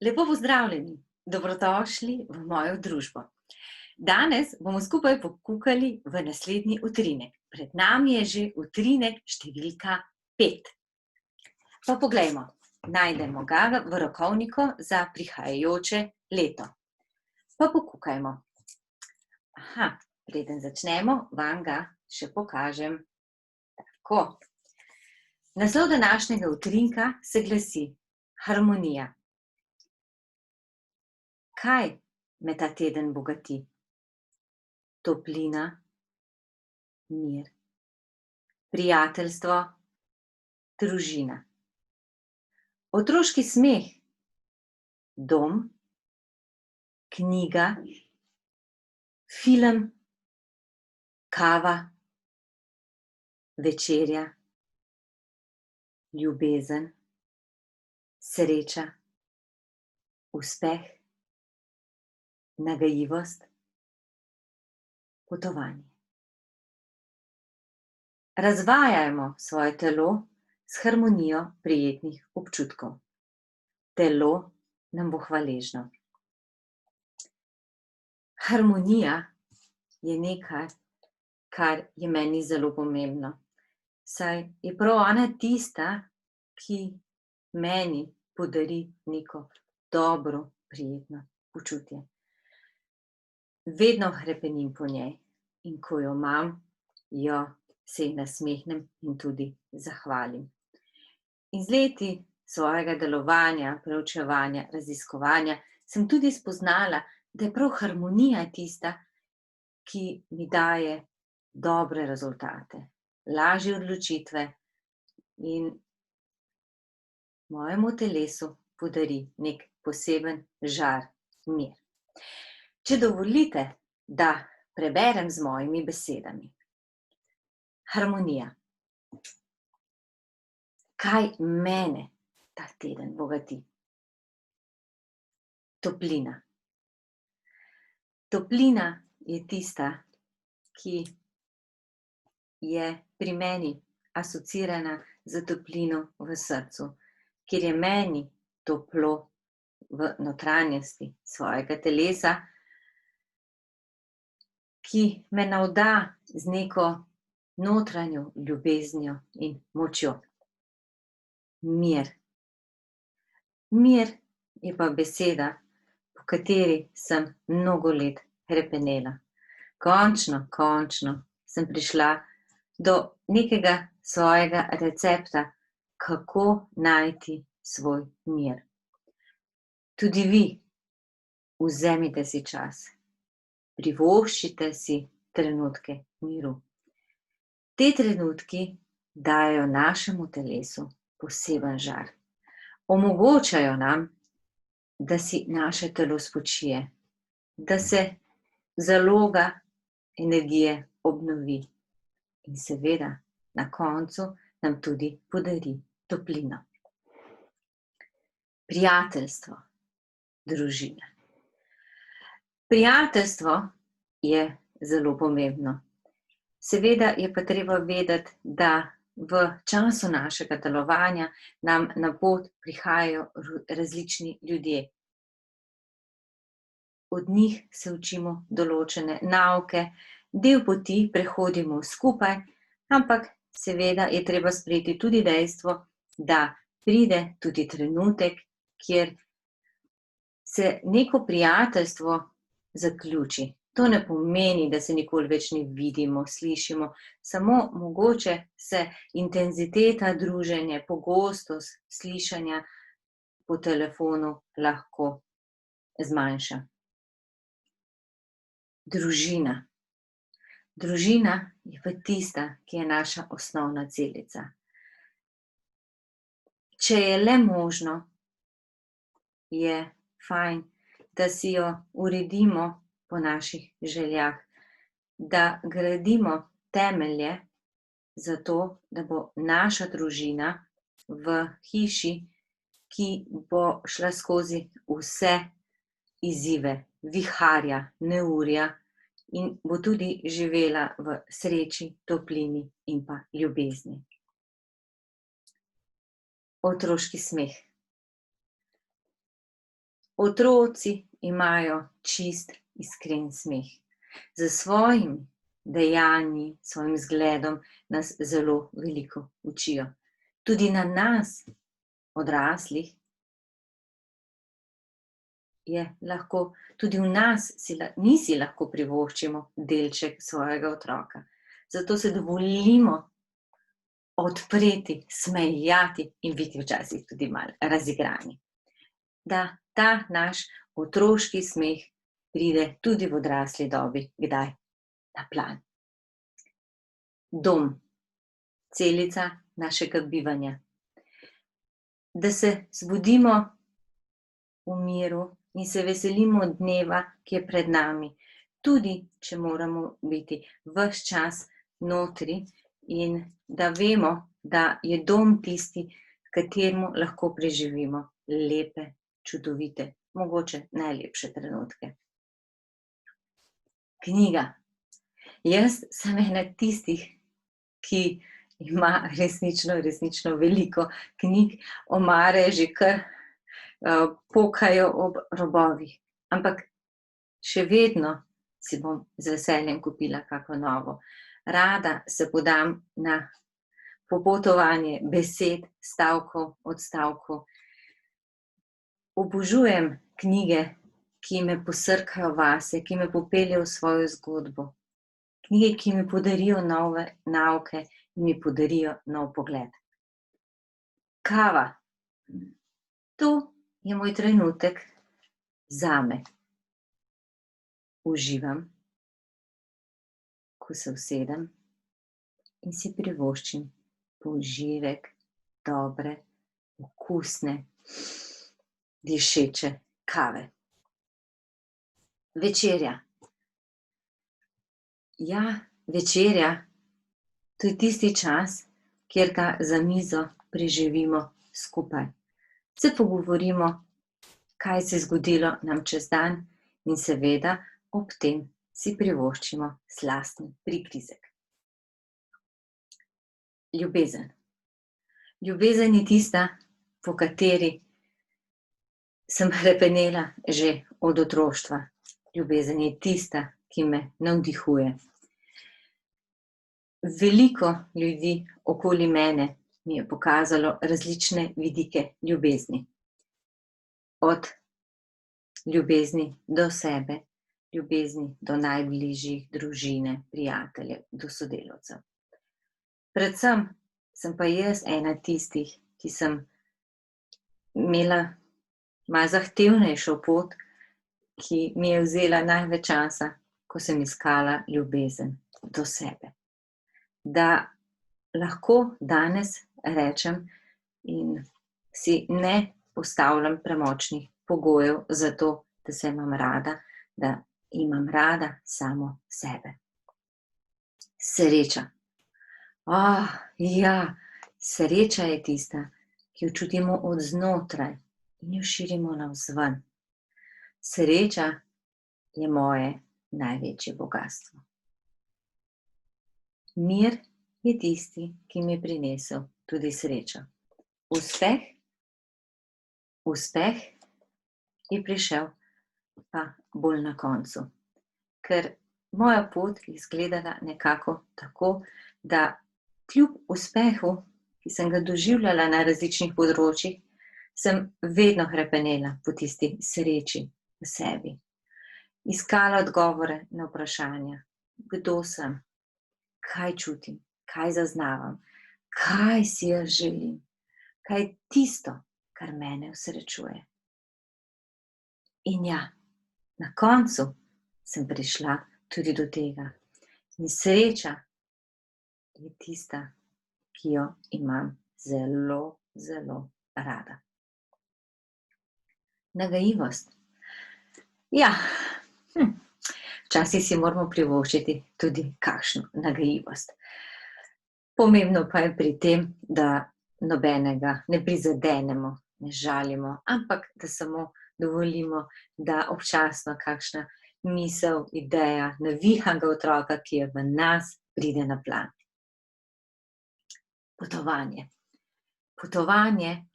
Lepo pozdravljeni, dobrodošli v mojo družbo. Danes bomo skupaj pokukali v naslednji utrinek. Pred nami je že utrinek številka 5. Pa poglejmo, najdemo ga v rokovniku za prihajajoče leto. Pa pokukajmo. Aha, preden začnemo, vam ga še pokažem. Tako. Naslov današnjega utrinka se glasi Harmonija. Kaj me ta teden bogati? Toplina, mir, prijateljstvo, družina, otroški smeh, dom, knjiga, film, kava, večerja, ljubezen, sreča, uspeh, nagajivost, potovanje. Razvajajmo svoje telo s harmonijo prijetnih občutkov. Telo nam bo hvaležno. Harmonija je nekaj, kar je meni zelo pomembno, saj je prav ona tista, ki meni podari neko dobro, prijetno počutje. Vedno hrepenim po njej in ko jo imam, se ji nasmehnem in tudi zahvalim. In z leti svojega delovanja, preučevanja, raziskovanja sem tudi spoznala, da je prav harmonija tista, ki mi daje dobre rezultate, lažje odločitve in mojemu telesu podari nek poseben žar, mir. Če dovolite, da preberem z mojimi besedami. Harmonija. Kaj mene ta teden bogati? Toplina. Toplina je tista, ki je pri meni asociirana z toplino v srcu, kjer je meni toplo v notranjosti svojega telesa, ki me navda z neko notranjo ljubeznijo in močjo. Mir. Mir je pa beseda, po kateri sem mnogo let hrepenela. Končno sem prišla do nekega svojega recepta, kako najti svoj mir. Tudi vi vzemite si čas. Privoščite si trenutke miru. Te trenutki dajo našemu telesu poseben žar. Omogočajo nam, da si naše telo spočije, da se zaloga energije obnovi in seveda na koncu nam tudi podari toplino. Prijateljstvo, družina. Prijateljstvo je zelo pomembno. Seveda je pa treba vedeti, da v času našega delovanja nam na pot prihajajo različni ljudje. Od njih se učimo določene nauke, del poti prehodimo skupaj, ampak seveda je treba sprejeti tudi dejstvo, da pride tudi trenutek, kjer se neko prijateljstvo zaključi. To ne pomeni, da se nikoli več ne vidimo, slišimo, samo mogoče se intenziteta druženja, pogostost slišanja po telefonu lahko zmanjša. Družina. Družina je pa tista, ki je naša osnovna celica. Če je le možno, je fajn, da si jo uredimo po naših željah, da gradimo temelje za to, da bo naša družina v hiši, ki bo šla skozi vse izzive, viharja, neurja in bo tudi živela v sreči, toplini in pa ljubezni. Otroški smeh. Otroci imajo čist, iskren smeh. Z svojimi dejanji, svojim zgledom nas zelo veliko učijo. Tudi na nas, odraslih, je lahko, tudi v nas si lahko privoščimo delček svojega otroka. Zato se dovolimo odpreti, smejati in biti včasih tudi malo razigrani. Da ta naš otroški smeh pride tudi v odrasli dobi kdaj na plan. Dom, celica našega bivanja. Da se zbudimo v miru in se veselimo dneva, ki je pred nami, tudi če moramo biti ves čas notri in da vemo, da je dom tisti, v katerem lahko preživimo lepe, čudovite, mogoče najlepše trenutke. Knjiga. Jaz sem ena tistih, ki ima resnično veliko knjig, omare že kar pokajo ob robovih. Ampak še vedno si bom z veseljem kupila kako novo. Rada se podam na popotovanje besed, stavkov, odstavkov. Obožujem knjige, ki me posrkajo vase, ki me popeljejo v svojo zgodbo. Knjige, ki mi podarijo nove nauke in mi podarijo nov pogled. Kava. To je moj trenutek zame. Uživam, ko se usedem in si privoščim použivek dobre, okusne, dišeče kave. Večerja. Ja, večerja, to je tisti čas, kjer ga za mizo preživimo skupaj. Se pogovorimo, kaj se je zgodilo nam čez dan in seveda ob tem si privoščimo slasten prigrizek. Ljubezen. Ljubezen je tista, po kateri sem hrepenela že od otroštva. Ljubezen je tista, ki me navdihuje. Veliko ljudi okoli mene mi je pokazalo različne vidike ljubezni. Od ljubezni do sebe, ljubezni do najbližjih, družine, prijateljev, do sodelavcev. Predvsem sem pa jaz ena tistih, ki sem imela malo zahtevnejšo pot, ki mi je vzela največ časa, ko sem iskala ljubezen do sebe. Da lahko danes rečem in si ne postavljam premočnih pogojev za to, da se imam rada, da imam rada samo sebe. Sreča. Ja, sreča je tista, ki jo čutimo od znotraj in jo širimo navzven. Sreča je moje največje bogastvo. Mir je tisti, ki mi je prinesel tudi srečo. Uspeh je prišel pa bolj na koncu. Ker moja pot je izgledala nekako tako, da kljub uspehu, ki sem ga doživljala na različnih področjih, sem vedno hrepenela po tisti sreči v sebi. Iskala odgovore na vprašanja, kdo sem, kaj čutim, kaj zaznavam, kaj si jaz želim, kaj je tisto, kar mene osrečuje. In ja, na koncu sem prišla tudi do tega. In sreča je tista, ki jo imam zelo, zelo rada. Nagajivost. Ja, včasih si moramo privoščiti tudi kakšno nagajivost. Pomembno pa je pri tem, da nobenega ne prizadenemo, ne žalimo, ampak da samo dovolimo, da občasno kakšna misel, ideja, navihanega otroka, ki je v nas, pride na plan. Potovanje. Potovanje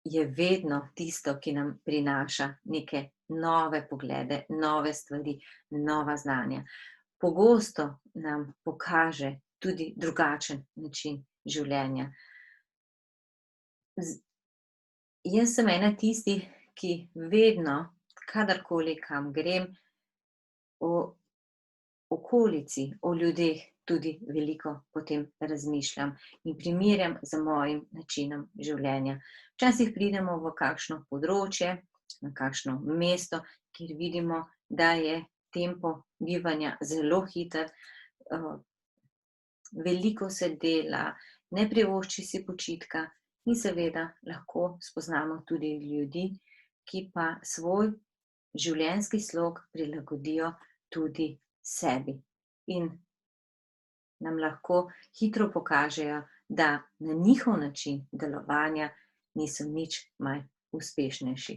je vedno tisto, ki nam prinaša neke nove poglede, nove stvari, nova znanja. Pogosto nam pokaže tudi drugačen način življenja. Jaz sem ena tistih, ki vedno, kadarkoli kam grem, o okolici, o ljudeh tudi veliko potem razmišljam in primerjam z mojim načinom življenja. Včasih pridemo v kakšno področje, na kakšno mesto, kjer vidimo, da je tempo bivanja zelo hiter, veliko se dela, ne privošči si počitka in seveda lahko spoznamo tudi ljudi, ki pa svoj življenjski slog prilagodijo tudi sebi in nam lahko hitro pokažejo, da na njihov način delovanja niso nič manj uspešnejši.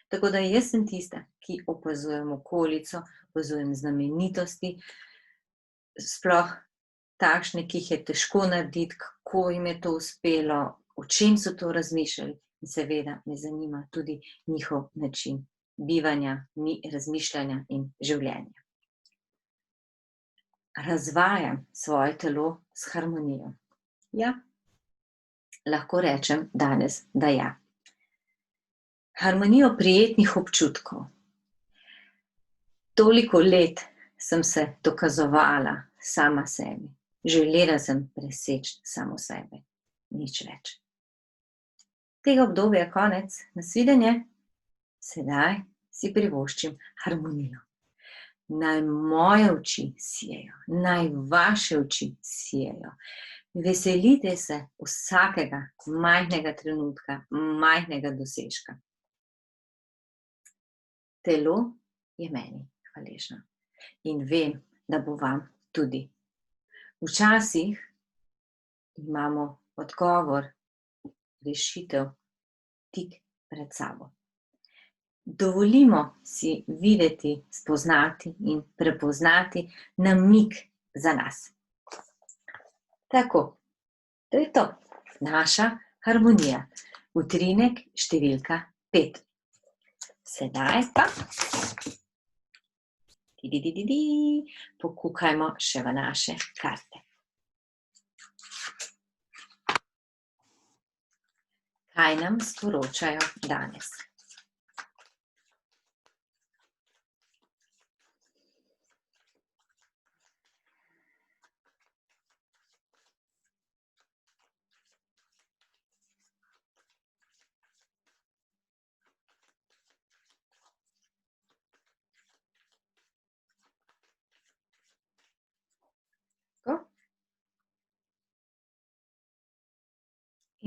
Tako da jaz sem tista, ki opazujem okolico, opazujem znamenitosti, sploh takšne, ki jih je težko narediti, kako jim je to uspelo, o čem so to razmišljali in seveda me zanima tudi njihov način bivanja, razmišljanja in življenja. Razvajam svoje telo s harmonijo. Ja, lahko rečem danes, da ja. Harmonijo prijetnih občutkov. Toliko let sem se dokazovala sama sebi. Želela sem preseči samo sebe. Nič več. Tega obdobja je konec. Nasvidenje. Sedaj si privoščim harmonijo. Naj moje oči sijejo, naj vaše oči sijejo. Veselite se vsakega majhnega trenutka, majhnega dosežka. Telo je meni hvaležno in vem, da bo vam tudi. Včasih imamo odgovor, rešitev tik pred sabo. Dovolimo si videti, spoznati in prepoznati namig za nas. Tako, to je to, naša harmonija. Utrinek številka 5. Sedaj pa pokukajmo še v naše karte. Kaj nam sporočajo danes?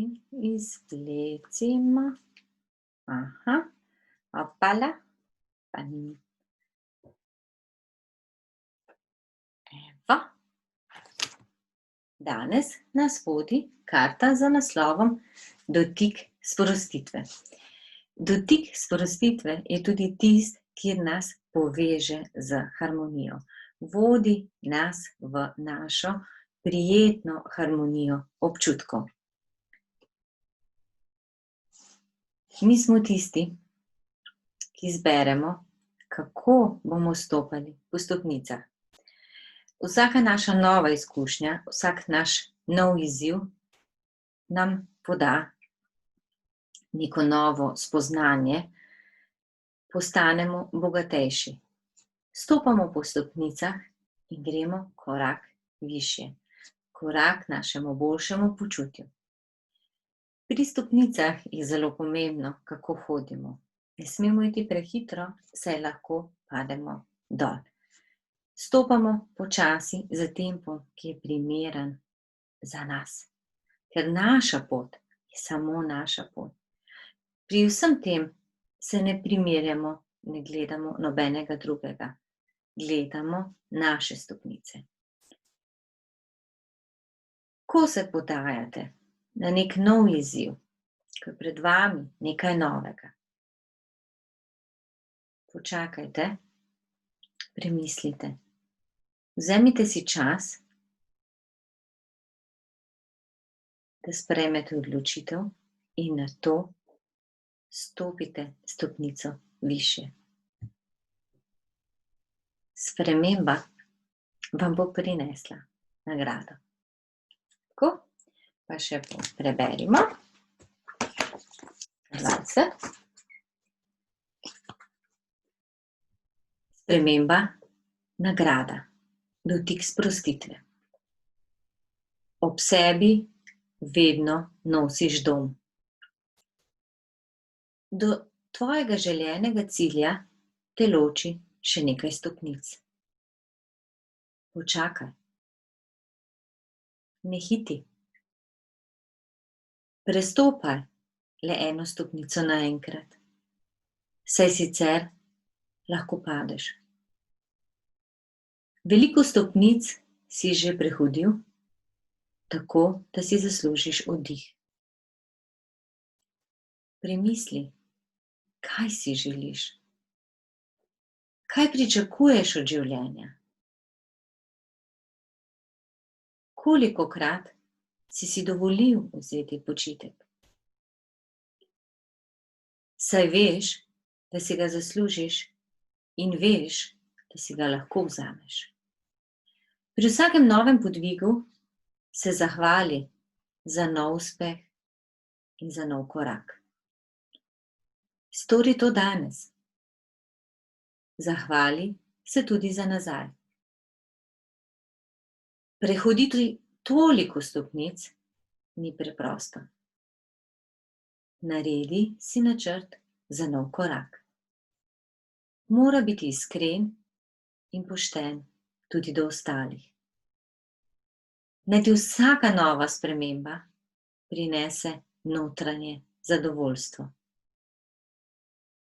In izvlecimo. Opala. Evo. Danes nas vodi karta z naslovom Dotik sprostitve. Dotik sprostitve je tudi tisti, kjer nas poveže z harmonijo. Vodi nas v našo prijetno harmonijo občutkov. Mi smo tisti, ki izberemo, kako bomo stopali po stopnicah. Vsaka naša nova izkušnja, vsak naš nov izziv nam poda neko novo spoznanje, postanemo bogatejši. Stopamo po stopnicah in gremo korak višje, korak našemu boljšemu počutju. Pri stopnicah je zelo pomembno, kako hodimo. Ne smemo iti prehitro, saj lahko pademo dol. Stopamo počasi za tempom, ki je primeren za nas. Ker naša pot je samo naša pot. Pri vsem tem se ne primerjamo, ne gledamo nobenega drugega. Gledamo naše stopnice. Ko se podajate na nek nov izziv, ko je pred vami nekaj novega, počakajte, premislite, vzemite si čas, da sprejmete odločitev in nato stopite stopnico višje. Sprememba vam bo prinesla nagrado. Tako, pa še preberimo. Sprememba, nagrada, dotik sprostitve. Ob sebi vedno nosiš dom. Do tvojega želenega cilja te loči še nekaj stopnic. Počakaj. Ne hiti. Prestopaj le eno stopnico naenkrat, saj sicer lahko padeš. Veliko stopnic si že prehodil, tako da si zaslužiš oddih. Premisli, kaj si želiš? Kaj pričakuješ od življenja? Kolikokrat si dovolil vzeti počitek? Saj veš, da si ga zaslužiš in veš, da si ga lahko vzameš. Pri vsakem novem podvigu se zahvali za nov uspeh in za nov korak. Stori to danes. Zahvali se tudi za nazaj. Prehoditi toliko stopnic ni preprosto. Naredi si načrt za nov korak. Mora biti iskren in pošten tudi do ostalih. Naj ti vsaka nova sprememba prinese notranje zadovoljstvo.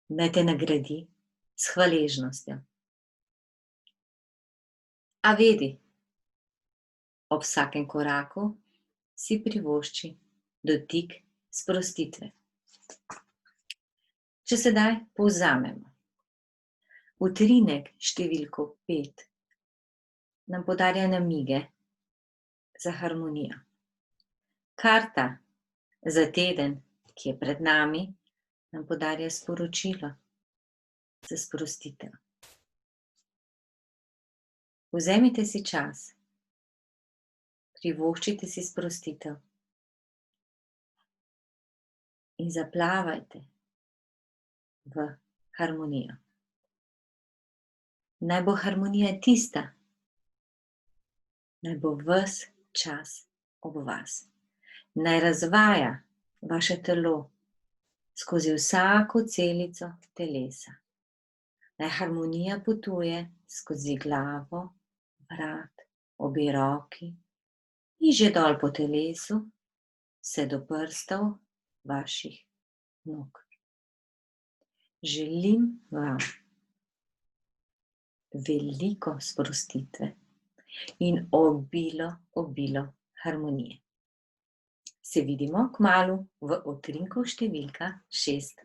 Naj te nagradi s hvaležnostjo. A vedi, ob vsakem koraku si privošči dotik sprostitve. Če sedaj povzamemo. Utrinek številko 5 nam podarja namige za harmonijo. Karta za teden, ki je pred nami, nam podarja sporočilo za sprostitev. Vzemite si čas, privoščite si sprostitev in zaplavajte v harmonijo. Naj bo harmonija tista, naj bo ves čas ob vas. Naj razvaja vaše telo skozi vsako celico telesa. Naj harmonija potuje skozi glavo, vrat, obe roki in že dol po telesu, vse do prstov vaših nog. Želim vam veliko sprostitve in obilo harmonije. Se vidimo kmalu v utrinku številka 6.